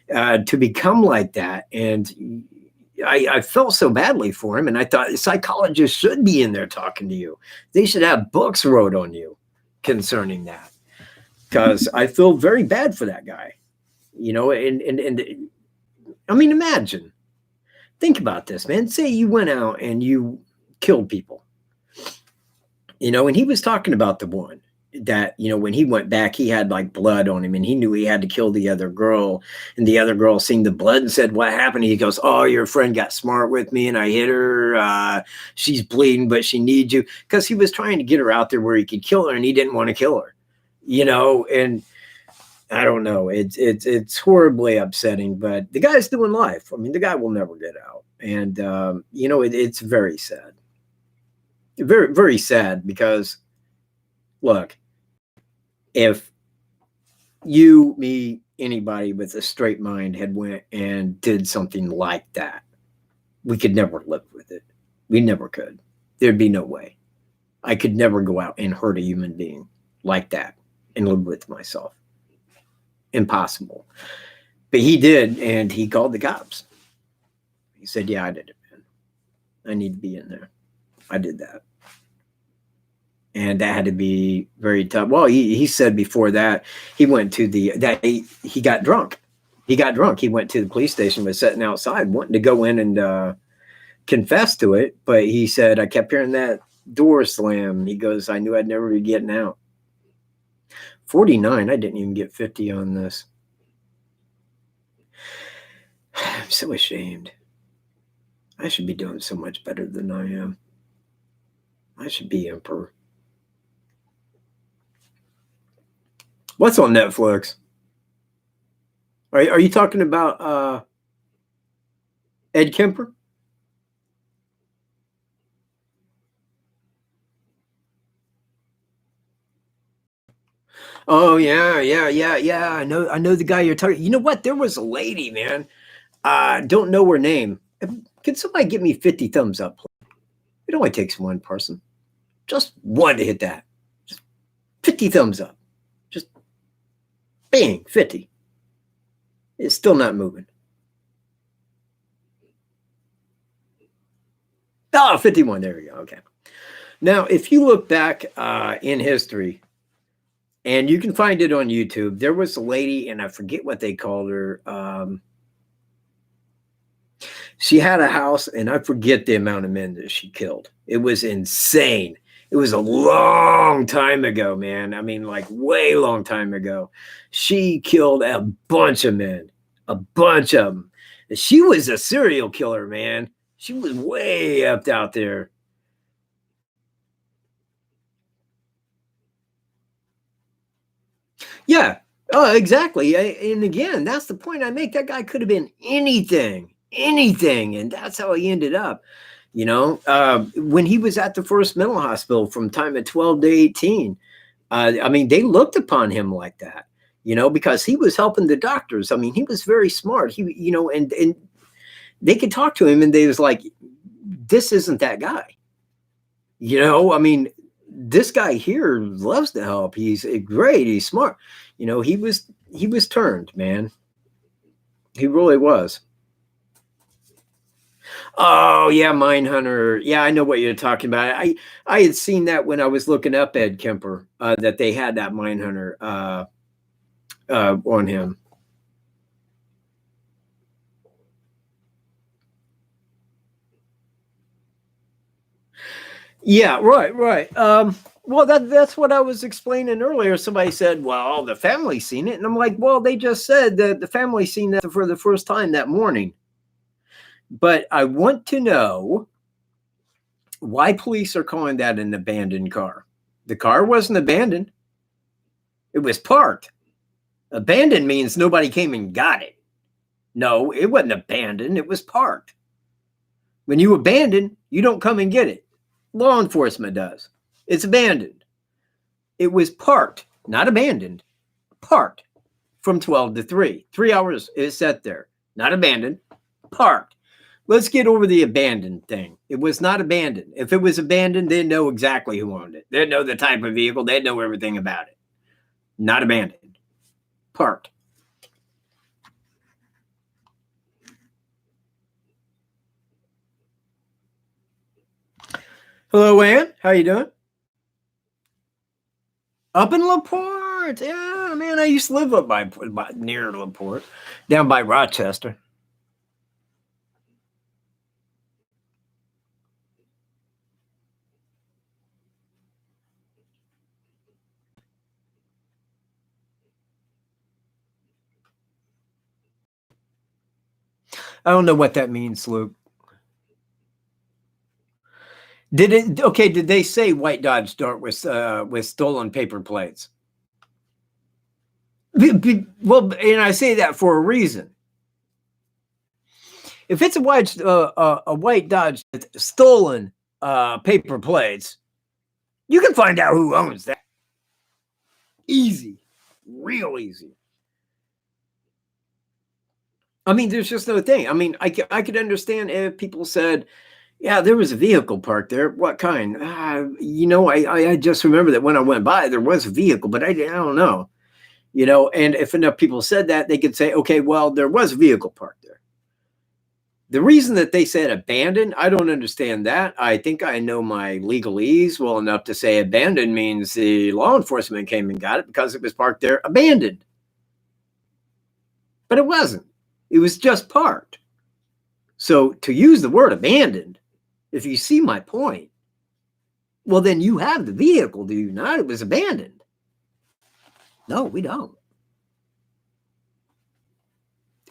Speaker 1: to become like that. And I felt so badly for him, and I thought psychologists should be in there talking to you. They should have books wrote on you concerning that, because I feel very bad for that guy, and imagine, think about this, man. Say you went out and you killed people, and he was talking about the one that, when he went back, he had like blood on him, and he knew he had to kill the other girl, and the other girl seen the blood and said, what happened? He goes, oh, your friend got smart with me and I hit her. She's bleeding, but she needs you. Because he was trying to get her out there where he could kill her, and he didn't want to kill her, and I don't know. It's horribly upsetting, but the guy's doing life. The guy will never get out. And, it's very sad. Very, very sad, because, look, if you, me, anybody with a straight mind had went and did something like that, we could never live with it. We never could. There'd be no way. I could never go out and hurt a human being like that and live with myself. Impossible. But he did, and he called the cops. He said, yeah, I did it, man. I need to be in there. I did that. And that had to be very tough. Well, he said before that, he went to he got drunk. He got drunk. He went to the police station, was sitting outside, wanting to go in and confess to it. But he said, I kept hearing that Door slam. He goes, I knew I'd never be getting out. 49. I didn't even get 50 on this. I'm so ashamed. I should be doing so much better than I am. I should be emperor. What's on Netflix? Are you talking about Ed Kemper? Oh yeah. I know the guy you're talking. You know what? There was a lady, man. Don't know her name. Can somebody give me 50 thumbs up? It only takes one person. Just one to hit that. Just 50 thumbs up. Just bang, 50. It's still not moving. Oh, 51. There we go. Okay. Now, if you look back in history, and you can find it on YouTube, there was a lady, and I forget what they called her. She had a house, and I forget the amount of men that she killed. It was insane. It was a long time ago, man. I mean, like way long time ago. She killed a bunch of men, a bunch of them. She was a serial killer, man. She was way up out there. Yeah. Oh, exactly. And again, that's the point I make. That guy could have been anything, and that's how he ended up. You know, when he was at the first mental hospital from time of 12 to 18, I mean, they looked upon him like that, you know, because he was helping the doctors. I mean, he was very smart. He, you know, and they could talk to him, and they was like, this isn't that guy. You know, I mean, this guy here loves to help. He's great. He's smart. You know, he was turned, man. He really was. Oh yeah, Mindhunter. Yeah, I know what you're talking about. I had seen that when I was looking up Ed Kemper, that they had that Mindhunter on him. Yeah, right. Well, that's what I was explaining earlier. Somebody said, well, the family's seen it. And I'm like, well, they just said that the family's seen that for the first time that morning. But I want to know why police are calling that an abandoned car. The car wasn't abandoned. It was parked. Abandoned means nobody came and got it. No, it wasn't abandoned. It was parked. When you abandon, you don't come and get it. Law enforcement does. It's abandoned. It was parked, not abandoned, parked from 12 to 3. 3 hours is set there. Not abandoned, parked. Let's get over the abandoned thing. It was not abandoned. If it was abandoned, they'd know exactly who owned it. They'd know the type of vehicle. They'd know everything about it. Not abandoned, parked. Hello, Ann. How you doing? Up in LaPorte. Yeah, man, I used to live up by near LaPorte, down by Rochester. I don't know what that means, Luke. Did it? Okay. Did they say white Dodge start with stolen paper plates? Well, and I say that for a reason. If it's a white Dodge with stolen paper plates, you can find out who owns that. Easy, real easy. I mean, there's just no thing. I mean, I could understand if people said, yeah, there was a vehicle parked there. What kind? You know, I just remember that when I went by, there was a vehicle, but I don't know. You know, and if enough people said that, they could say, okay, well, there was a vehicle parked there. The reason that they said abandoned, I don't understand that. I think I know my legalese well enough to say abandoned means the law enforcement came and got it because it was parked there abandoned. But it wasn't. It was just parked. So to use the word abandoned, if you see my point, Well, then you have the vehicle, do you not? It was abandoned. No, we don't.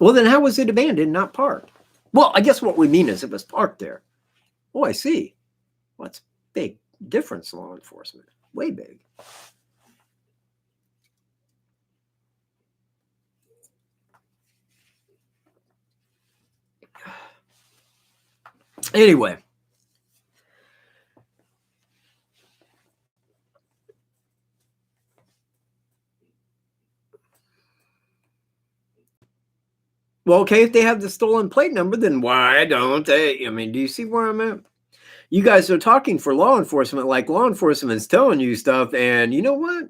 Speaker 1: Well, then how was it abandoned, not parked? Well, I guess what we mean is it was parked there. Oh, I see. Well, that's big difference, law enforcement. Way big. Anyway. Well, okay, if they have the stolen plate number, then why don't they? I mean, do you see where I'm at? You guys are talking for law enforcement like law enforcement's telling you stuff, and you know what?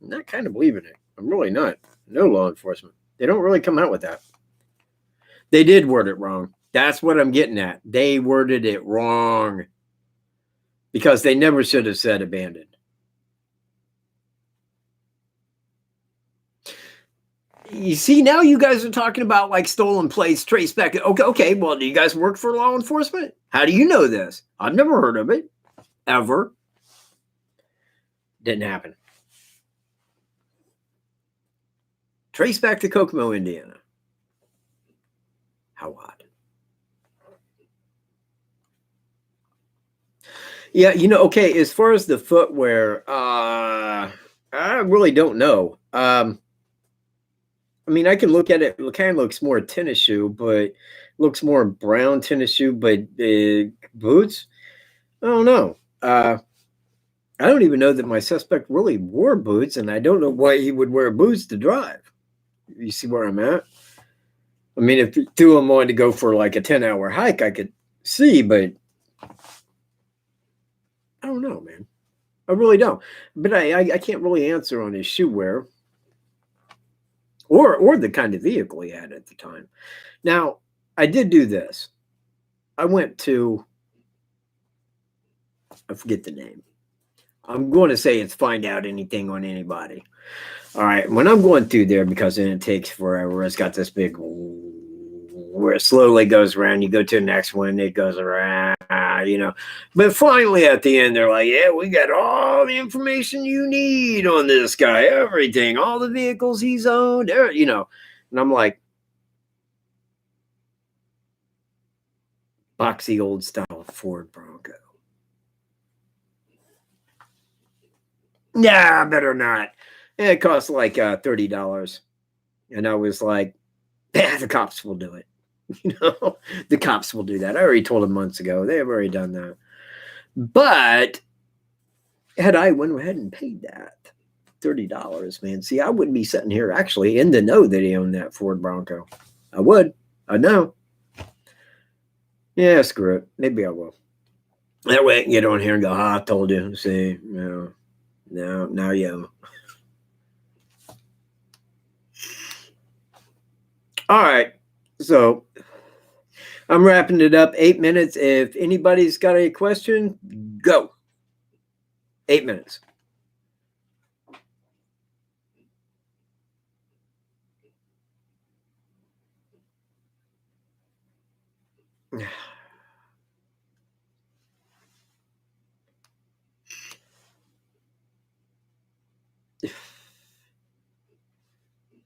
Speaker 1: I'm not kind of believing it. I'm really not. No law enforcement. They don't really come out with that. They did word it wrong. That's what I'm getting at. They worded it wrong because they never should have said abandoned. You see, now you guys are talking about like stolen plates, trace back. Okay. Well, do you guys work for law enforcement? How do you know this? I've never heard of it, ever. Didn't happen. Trace back to Kokomo, Indiana. How odd. Yeah, you know, okay, as far as the footwear, I really don't know. I mean, I can look at it. It kind of looks more tennis shoe, but looks more brown tennis shoe. But boots, I don't know. I don't even know that my suspect really wore boots, and I don't know why he would wear boots to drive. You see where I'm at? I mean, if two of them wanted to go for like a 10-hour hike, I could see, but I don't know, man. I really don't. But I can't really answer on his shoe wear. Or the kind of vehicle he had at the time. Now, I did do this. I went to, I forget the name. I'm going to say it's Find Out Anything on Anybody. All right, when I'm going through there, because then it takes forever, it's got this big, where it slowly goes around. You go to the next one, it goes around, you know. But finally at the end, they're like, yeah, we got all the information you need on this guy, everything, all the vehicles he's owned, you know. And I'm like, boxy old style Ford Bronco. Nah, better not. And it cost like $30. And I was like, yeah, the cops will do it. You know, the cops will do that. I already told them months ago. They have already done that. But had I went ahead and paid that $30, man, see, I wouldn't be sitting here actually in the know that he owned that Ford Bronco. I would. I know. Yeah, screw it. Maybe I will. That way I can get on here and go, I told you. See, no, now you. All right. So I'm wrapping it up. 8 minutes. If anybody's got a question, go. 8 minutes.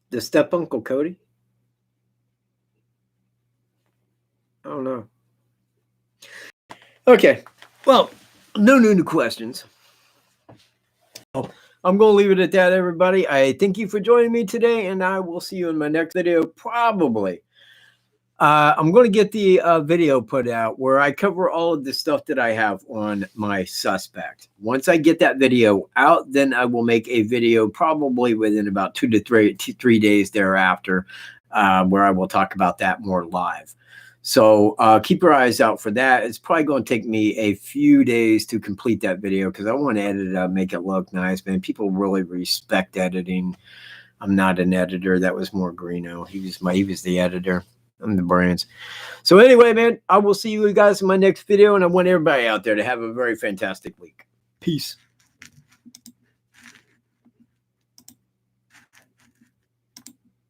Speaker 1: The step Uncle Cody? I don't know. Okay. Well, no new questions. I'm going to leave it at that, everybody. I thank you for joining me today, and I will see you in my next video, probably. I'm going to get the video put out where I cover all of the stuff that I have on my suspect. Once I get that video out, then I will make a video probably within about 2 to 3 days thereafter, where I will talk about that more live. So keep your eyes out for that. It's probably going to take me a few days to complete that video because I want to edit it up, make it look nice, man. People really respect editing. I'm not an editor. That was more Greeno. He was the editor. I'm the brains. So anyway, man, I will see you guys in my next video, and I want everybody out there to have a very fantastic week. Peace.